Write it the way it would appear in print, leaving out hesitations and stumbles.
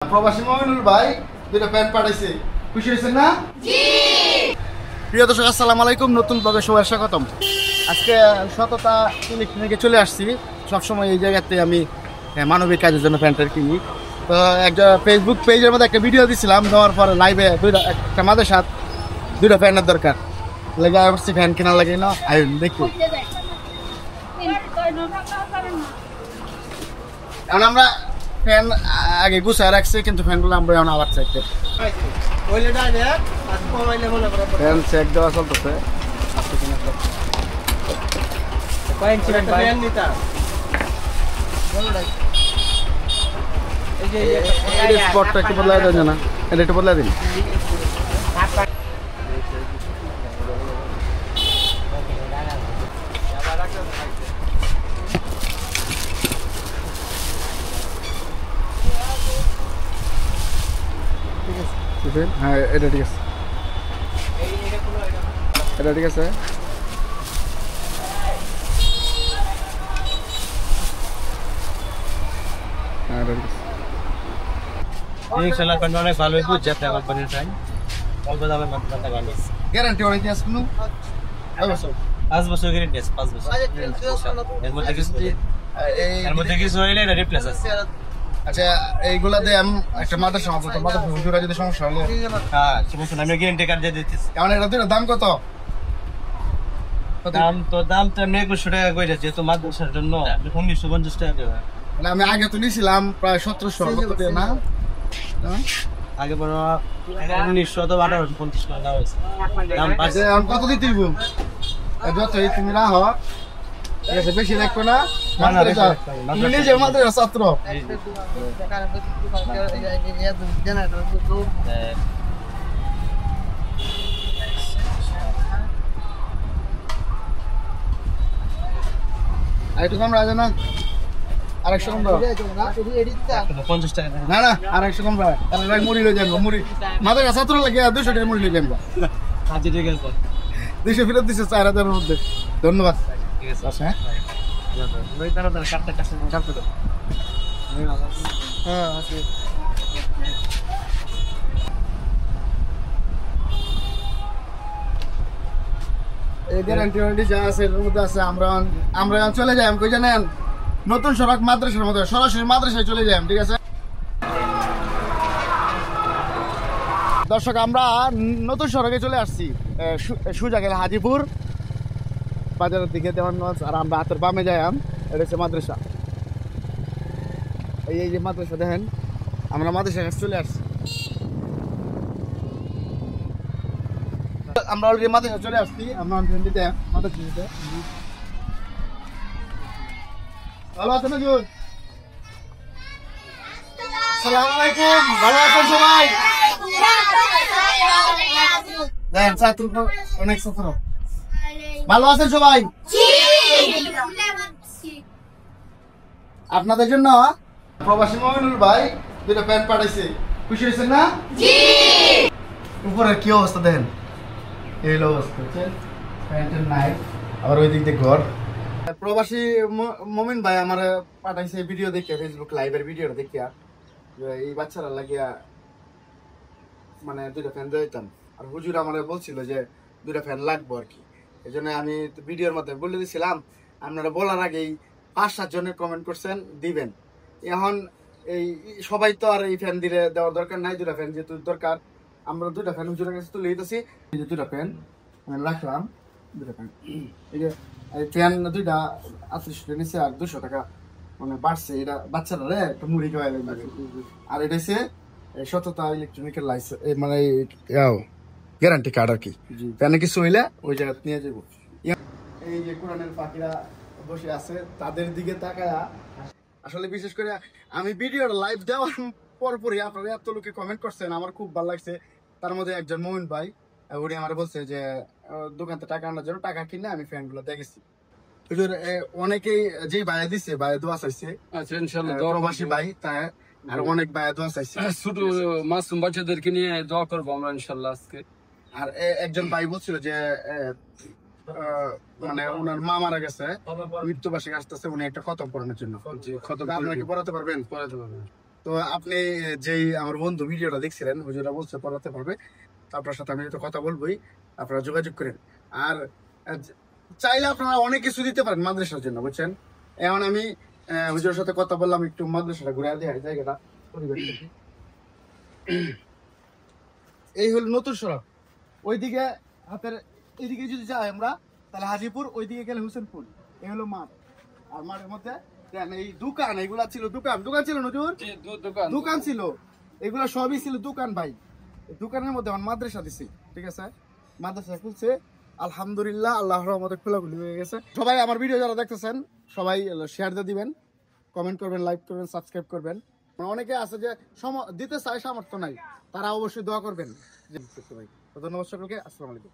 প্রবাসী মমিনুল ভাই দুটো প্যান্ট পাঠাইছে, খুশি হয়েছেন না? জি। প্রিয় দর্শক আসসালামু আলাইকুম, নতুন ব্লগে সবাই স্বাগতম। আজকে সততা ইলেকট্রনিকে চলে আসছি। সবসময় এই জায়গাতে আমি মানবিক কাজের জন্য প্যান্টের কিনি। তো একটা ফেসবুক পেজের মধ্যে একটা ভিডিও দিছিলাম, দেওয়ার পরে লাইভে একটা মাদের সাথে দুইটা প্যান্টের দরকার লেগে আসছি, ফ্যান কেনার লাগে না দেখি। এখন আমরা ফ্যান আগে গুছায় রাখছি, কিন্তু ফ্যানগুলো আমরা এখন আবার চেক করি। ফ্যান চেক দেওয়া চলতেছে। স্পটটা একটু বদলাই দেন না, এটা একটু বদলাই দিন। হ্যাঁ এটা ঠিক আছে, এটা ঠিক আছে। হ্যাঁ এটা ঠিক আছে। ইনশাআল্লাহ কোন অনেক ভালো হইব, যেতে আমার বানিয়ে চাই অল্প দামে মাত্রাটা গানি গ্যারান্টি ওই দিয়ে আসুন। 5 বছর গ্যারান্টি আছে, 5 বছর। এর মধ্যে কিছু হইলে এটা রিপ্লেস আছে। আচ্ছা এইগুলা দিয়ে আমি একটা মাদ্রাসা হুজুরা যদি সমস্যা হলে হ্যাঁ সমস্যা নাই, আমি গ্যারান্টি কার্ড দিয়ে দিতেছি। কারণ এটা দুটো দাম কত? দাম তো এমনি 2100 টাকা কইরা, যেহেতু মাদ্রাসার জন্য 1950 টাকা করে। মানে আমি আগে তো নিয়েছিলাম প্রায় 1700 না? আগে বড় 1900 তো 1850 টাকা হয়েছে দাম বাড়ছে। কত দিতে দিব? যত তুমি না হওয়া ঠিক আছে, বেশি রাখবো না। তুমি নিজে মাদ্রাসা ছাত্র, একটু কম রাখে না? আরেকশো কম 50 টাকা না না, আরেকশো কম রাখ। মুড়ি লয়ে যাবো, মুড়ি মাদ্রাসা ছাত্র লাগে 200 টাকা মুড়ি লয়ে যাবো। আচ্ছা ঠিক আছে, 200 ফেরত দিচ্ছে 4000-এর মধ্যে। ধন্যবাদ। ঠিক আছে। আচ্ছা হ্যাঁ ওই তাড়াতাড়ি কাটতে দাও। হ্যাঁ আছে। এই গ্যারান্টি ওয়ারেন্টি যা আছে এর মধ্যে আছে। আমরা চলে যাই, কই জানেন? নতুন সড়ক মাদ্রাসার মধ্যে, সরাসরি মাদ্রাসায় চলে যাই, ঠিক আছে? দর্শক আমরা নতুন সড়কে চলে আসছি, সোজা গেলে হাজিপুর বাজারের দিকে দেওয়ানগঞ্জ, আর আমরা হাতের বামে যাই। এটা হচ্ছে মাদ্রাসা। এই যে মাদ্রাসা দেখেন, আমরা মাদ্রাসার কাছে চলে আসছি। আমরা অলরেডি মাদ্রাসা চলে আসছি। আমরা মাদ্রাসা ভালো আছেন হুজুর? আসসালামু আলাইকুম, ভালো আছেন সবাই? দেখেন ছাত্র অনেক ছাত্র ভালো আছেন সবাই? আপনাদের জন্য প্রবাসী মমিনুল ভাই দুটো প্যান্ট পাঠাইছে, খুশি হয়েছেন না? জি। উপরের কি অবস্থা দেখেন, এই অবস্থা হচ্ছে প্যান্টের নাই। আবার ওই দিক দিয়ে ঘর। প্রবাসী মমিন ভাই আমার পাঠাইছে ভিডিও দেখে, ফেসবুক লাইভের ভিডিওটা দেখিয়া এই বাচ্চারা লাগিয়া মানে দুইটা ফ্যান দিতাম। আর হুজুর আমার বলছিল যে দুইটা ফ্যান লাগবো আর কি। এই জন্য আমি ভিডিওর মধ্যে বলে দিয়েছিলাম। আপনারা বলার আগেই 5-7 জনের কমেন্ট করছেন দিবেন। এখন এই সবাই তো আর এই ফ্যান দিলে দেওয়ার দরকার নাই। দুটা ফ্যান যেহেতু দরকার, আমরা দুটা ফ্যান হুজুরের কাছে তুলে দিতেছি। এই যে দুটা ফ্যান রাখলাম, দুটা ফ্যান। এই যে ফ্যান দুইটা 38 নিচ্ছে, আর 200 টাকা মানে বাড়ছে। এটা বাচ্চারা রে একটা মুড়ি খাওয়াই লাগে। আর এটা হচ্ছে সততা ইলেকট্রনিকের লাইসেন্স, মানে গ্যারান্টি কার্ড আর কি। ফ্যানে কিছু হইলে ওই জায়গা নিয়ে যাবো। এই যে কোরআনের পাখিরা বসে আছে, তাদের দিকে তাকায় আসলে বিশেষ করে আমি ভিডিওর লাইভ দেওয়ার পরপরই আপনারা এত লোকে কমেন্ট করছেন, আমার খুব ভালো লাগছে। তার মধ্যে একজন মমিন ভাই, উনি আমার বলছে যে দোকানতে টাকা আনার জন্য টাকা কিনে আমি ফ্যান গুলো দেখেছি। অনেকেই যেই ভাইয়া দিচ্ছে, ভাইয়া দোয়া চাইছে। আচ্ছা ইনশাআল্লাহ প্রবাসী ভাই, তাই আর অনেক ভাইয়া দোয়া চাইছে। ছোট মাসুম বাচ্চাদেরকে নিয়ে দোয়া করবো আমরা ইনশাআল্লাহ আজকে। আর একজন ভাই বলছিল যে মানে ওনার মা মারা গেছে, মৃত্যুবার্ষিকী আসতেছে, উনি একটা খতম পড়ানোর জন্য। খতম আপনারা কি পড়াতে পারবেন? পড়াতে পারবেন। তো আপনি যেই আমার বন্ধু ভিডিওটা দেখছিলেন হুজুরা বলছে পড়াতে পারবে, তো আপনার সাথে আমি তো কথা বলবোই, আপনারা যোগাযোগ করেন। আর চাইলে আপনারা অনেক কিছু দিতে পারেন মাদ্রাসার জন্য, বুঝছেন। এখন আমি হুজুরের সাথে কথা বললাম, একটু মাদ্রাসাটা ঘুরে দেয় জায়গাটা পরিবেশটা। এই হলো নতুন সড়ক, ওইদিকে হাতের এইদিকে যদি যাই আমরা তাহলে হাজিপুর, ওইদিকে গেলে হোসেনপুর। এই হলো মাঠ, আর মাঠের মধ্যে দেখেন এই দোকান, এইগুলা ছিল দোকান, দোকান ছিল নজর, জি, দোকান দোকান ছিল, এগুলা সবই ছিল দোকান ভাই। এই দোকানের মধ্যে আমার মাদ্রাসা দিছি, ঠিক আছে, মাদ্রাসা খুলছে আলহামদুলিল্লাহ, আল্লাহর রহমতে খোলাখুলি হয়ে গেছে। সবাই আমার ভিডিও যারা দেখতেছেন সবাই শেয়ার দিয়ে দিবেন, কমেন্ট করবেন, লাইক করবেন, সাবস্ক্রাইব করবেন। অনেকে আছে যে দিতে চায় সামর্থ্য নাই, তারা অবশ্যই দোয়া করবেন। ভাই ধন্যবাদ সকলকে, আসসালামু আলাইকুম।